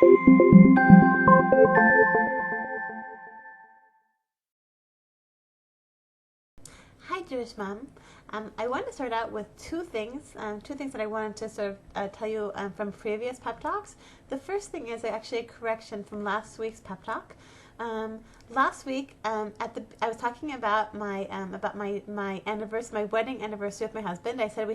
Hi, Jewish Mom. I want to start out with two things that I wanted to sort of tell you from previous pep talks. The first thing is actually a correction from last week's pep talk. Last week, I was talking about my anniversary, my wedding anniversary with my husband. I said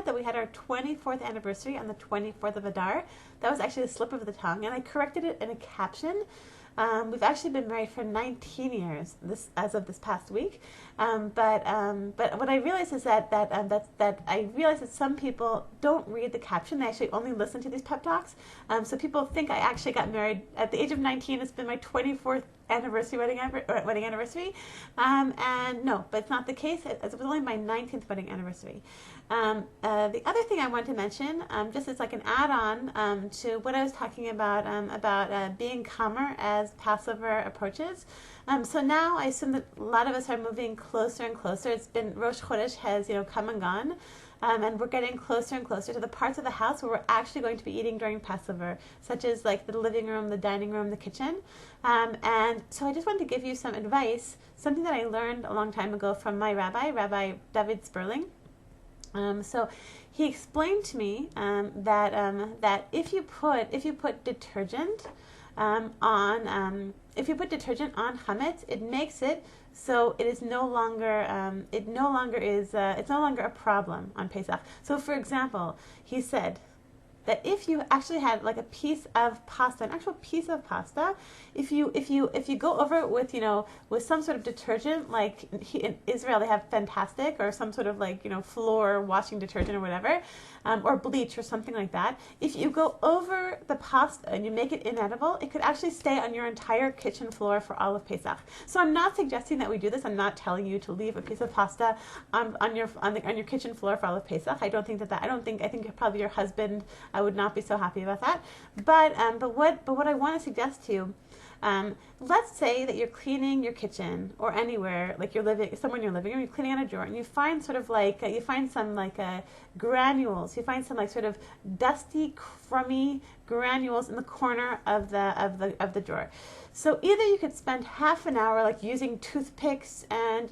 that we had our 24th anniversary on the 24th of Adar. That was actually a slip of the tongue, and I corrected it in a caption. We've actually been married for 19 years as of this past week. But what I realized is that I realized that some people don't read the caption. They actually only listen to these pep talks. So people think I actually got married at the age of 19. It's been my 24th anniversary wedding anniversary. And no, but it's not the case. It was only my 19th wedding anniversary. The other thing I want to mention, just as like an add-on to what I was talking about being calmer as Passover approaches. So now I assume that a lot of us are moving closer and closer. It's been Rosh Chodesh has come and gone. And we're getting closer and closer to the parts of the house where we're actually going to be eating during Passover, such as like the living room, the dining room, the kitchen. And so I just wanted to give you some advice, something that I learned a long time ago from my Rabbi David Sperling. So he explained to me that if you put detergent on chametz, it makes it so it is no longer it's no longer a problem on Pesach. So for example, he said that if you actually had like a piece of pasta, an actual piece of pasta, if you go over it with some sort of detergent, like in Israel they have Fantastic or some sort of floor washing detergent or whatever, or bleach or something like that. If you go over the pasta and you make it inedible, it could actually stay on your entire kitchen floor for all of Pesach. So I'm not suggesting that we do this. I'm not telling you to leave a piece of pasta on your kitchen floor for all of Pesach. I think probably your husband I would not be so happy about that. But what I want to suggest to you, let's say that you're cleaning your kitchen or anywhere, like somewhere in your living room, you're cleaning out a drawer, and you find some granules. You find some like sort of dusty, crummy granules in the corner of the drawer. So either you could spend half an hour like using toothpicks and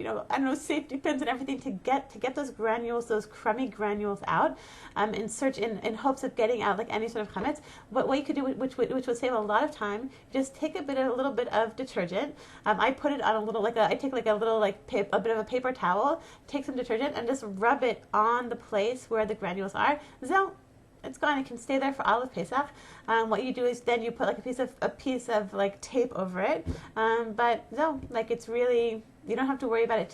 safety pins and everything to get those granules, those crummy granules out, in hopes of getting out like any sort of chametz. What you could do, which would save a lot of time, just take a little bit of detergent. I put it on I take like a bit of a paper towel, take some detergent and just rub it on the place where the granules are. It's gone. It can stay there for all of Pesach. What you do is then you put like a piece of like tape over it. But no, like it's really, you don't have to worry about it.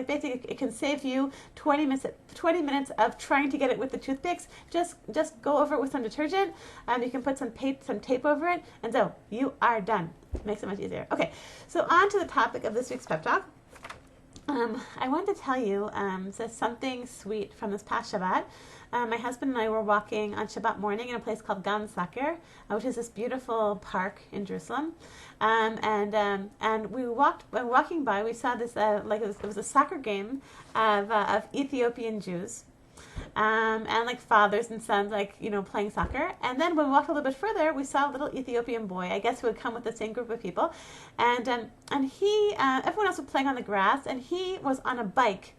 Basically it can save you 20 minutes of trying to get it with the toothpicks. Just go over it with some detergent. You can put some tape over it, and so you are done. It makes it much easier. Okay, so on to the topic of this week's pep talk. I want to tell you something sweet from this past Shabbat. My husband and I were walking on Shabbat morning in a place called Gan Saker, which is this beautiful park in Jerusalem. And we walking by, we saw this it was a soccer game of Ethiopian Jews. And like fathers and sons playing soccer. And then when we walked a little bit further, we saw a little Ethiopian boy, I guess, who had come with the same group of people. And he everyone else was playing on the grass, and he was on a bike.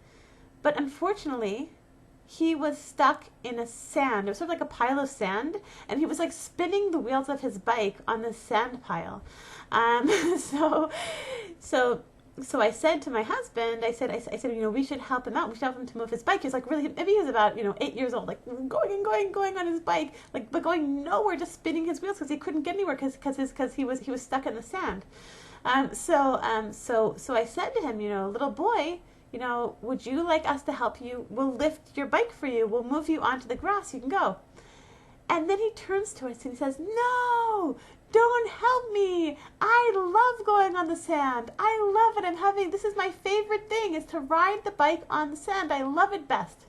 But unfortunately, he was stuck in a sand. It was sort of like a pile of sand, and he was like spinning the wheels of his bike on this sand pile. So I said to my husband, I said, we should help him out. We should help him to move his bike. He was like maybe he was about 8 years old, like going on his bike, but going nowhere, just spinning his wheels because he couldn't get anywhere because he was stuck in the sand. So I said to him, little boy, would you like us to help you? We'll lift your bike for you. We'll move you onto the grass. You can go. And then he turns to us and he says, no, don't help me. I love going on the sand. I love it. This is my favorite thing, is to ride the bike on the sand. I love it best.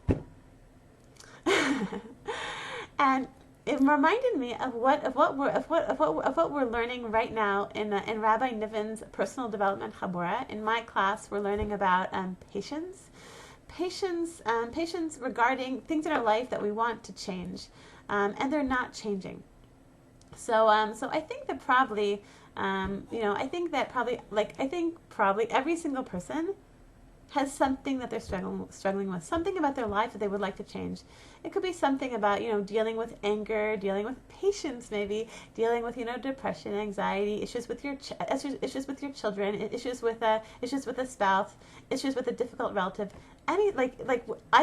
And it reminded me of what we're learning right now in Rabbi Niven's personal development chabura. In my class, we're learning about patience regarding things in our life that we want to change, and they're not changing. So I think that probably, I think that probably, probably every single person has something that they're struggling with, something about their life that they would like to change. It could be something about, dealing with anger, dealing with patience, maybe dealing with, depression, anxiety, issues with your issues with your children, issues with a spouse, issues with a difficult relative. I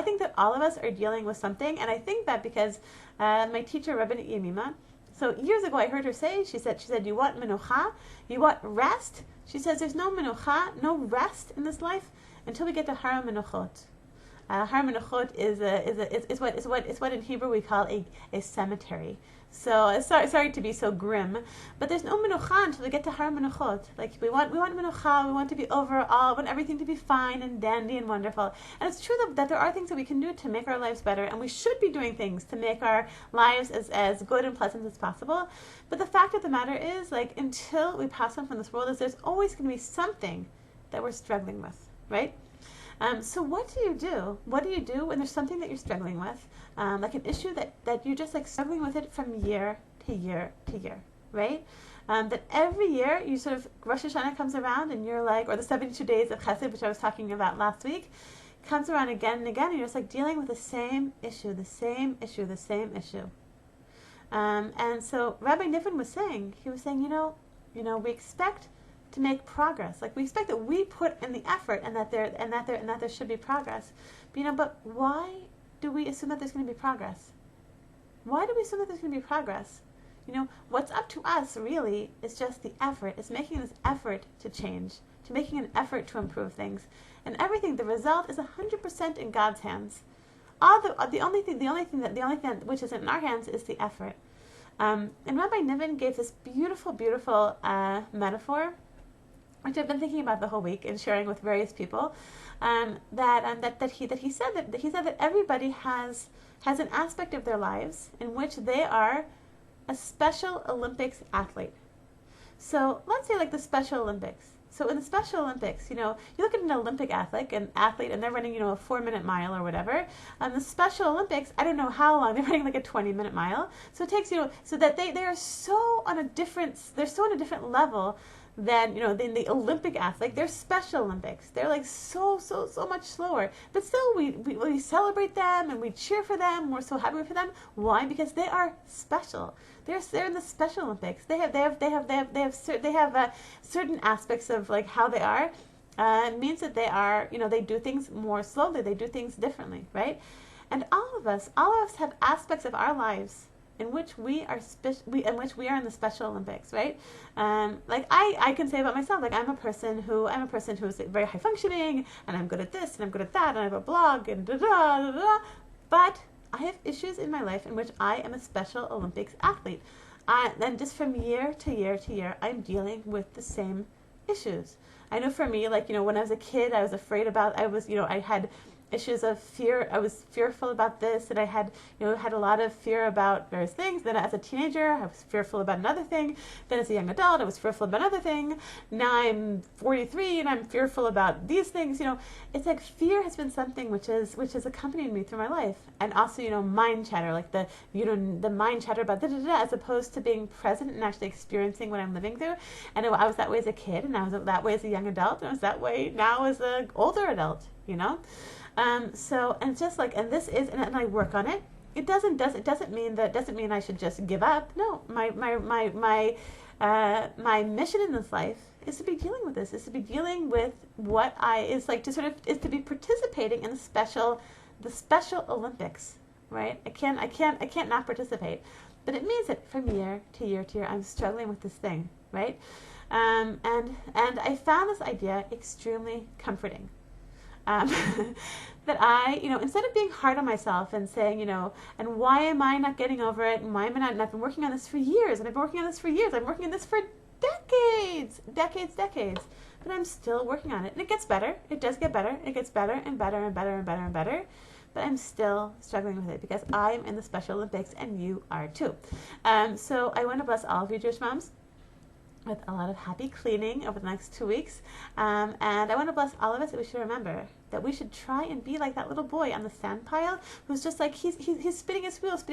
think that all of us are dealing with something, and I think that because my teacher, Rabbi Yemima, so years ago I heard her say, she said, you want menucha, you want rest. She says there's no menucha, no rest in this life until we get to Har Menuchot. Har Menuchot is what in Hebrew we call a cemetery. So sorry to be so grim, but there's no menucha until we get to Har Menuchot. Like we want menucha, we want to be overall, we want everything to be fine and dandy and wonderful. And it's true that there are things that we can do to make our lives better, and we should be doing things to make our lives as good and pleasant as possible. But the fact of the matter is, until we pass on from this world, there's always going to be something that we're struggling with, right? So what do you do? What do you do when there's something that you're struggling with, like an issue that you're just struggling with it from year to year to year, right? That every year you sort of, Rosh Hashanah comes around and you're or the 72 days of Chesed, which I was talking about last week, comes around again and again, and you're just dealing with the same issue, the same issue, the same issue. And so Rabbi Niven was saying, we expect to make progress. We expect that we put in the effort and that there should be progress. But why do we assume that there's going to be progress? Why do we assume that there's going to be progress? What's up to us really is just the effort. It's making this effort to change, to making an effort to improve things. And everything, the result is 100% in God's hands. The only thing which is in our hands is the effort. And Rabbi Niven gave this beautiful, beautiful metaphor, which I've been thinking about the whole week and sharing with various people. That he said that everybody has an aspect of their lives in which they are a Special Olympics athlete. So let's say the Special Olympics. So in the Special Olympics, you look at an Olympic athlete, and they're running, a 4-minute mile or whatever. The Special Olympics, I don't know how long, they're running a 20-minute mile. So it takes, so that they are so on a different level than the Olympic athlete. They're Special Olympics. They're so much slower. But still, we celebrate them and we cheer for them. We're so happy for them. Why? Because they are special. They're in the Special Olympics. They have certain aspects of how they are. It means that they are they do things more slowly. They do things differently, right? And all of us have aspects of our lives in which we are in the Special Olympics, right? I can say about myself, I'm a person who is very high functioning, and I'm good at this and I'm good at that, and I have a blog and da da da da. But I have issues in my life in which I am a Special Olympics athlete. And just from year to year to year, I'm dealing with the same issues. I know for me, when I was a kid, I was afraid about. I had issues of fear. I was fearful about this, and I had a lot of fear about various things. Then as a teenager, I was fearful about another thing. Then as a young adult, I was fearful about another thing. Now I'm 43 and I'm fearful about these things. It's fear has been something which has accompanied me through my life. And also, mind chatter, the mind chatter about da-da-da, as opposed to being present and actually experiencing what I'm living through. And I was that way as a kid, and I was that way as a young adult, and I was that way now as an older adult, So, and just and this is, and I work on it. It doesn't mean I should just give up. No, my mission in this life is to be dealing with this, is to be dealing with what is to be participating in the Special Olympics, right? I can't not participate, but it means that from year to year to year, I'm struggling with this thing, right? And I found this idea extremely comforting. That I, instead of being hard on myself and saying, and why am I not getting over it, and why am I not, and I've been working on this for years, and I've been working on this for years, I'm working on this for decades, but I'm still working on it, and it gets better, it does get better, it gets better and better and better and better and better, but I'm still struggling with it because I'm in the Special Olympics, and you are too. So I want to bless all of you Jewish moms with a lot of happy cleaning over the next 2 weeks. And I want to bless all of us that we should remember that we should try and be like that little boy on the sand pile who's just like, he's spinning his wheels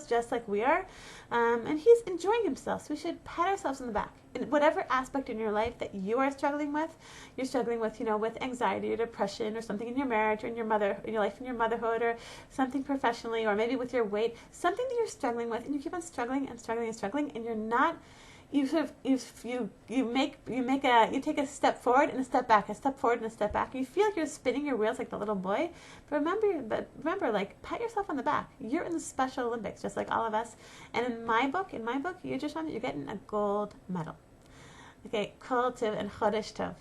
just like we are, and he's enjoying himself. So we should pat ourselves on the back. In whatever aspect in your life that you are struggling with, you're struggling with, with anxiety or depression or something in your marriage or in your life, in your motherhood, or something professionally, or maybe with your weight, something that you're struggling with, and you keep on struggling and struggling and struggling, and you're not, you take a step forward and a step back, a step forward and a step back. You feel like you're spinning your wheels like the little boy. But remember, like, pat yourself on the back. You're in the Special Olympics, just like all of us. And in my book, you're getting a gold medal. Okay, Kol Tov and Chodesh Tov.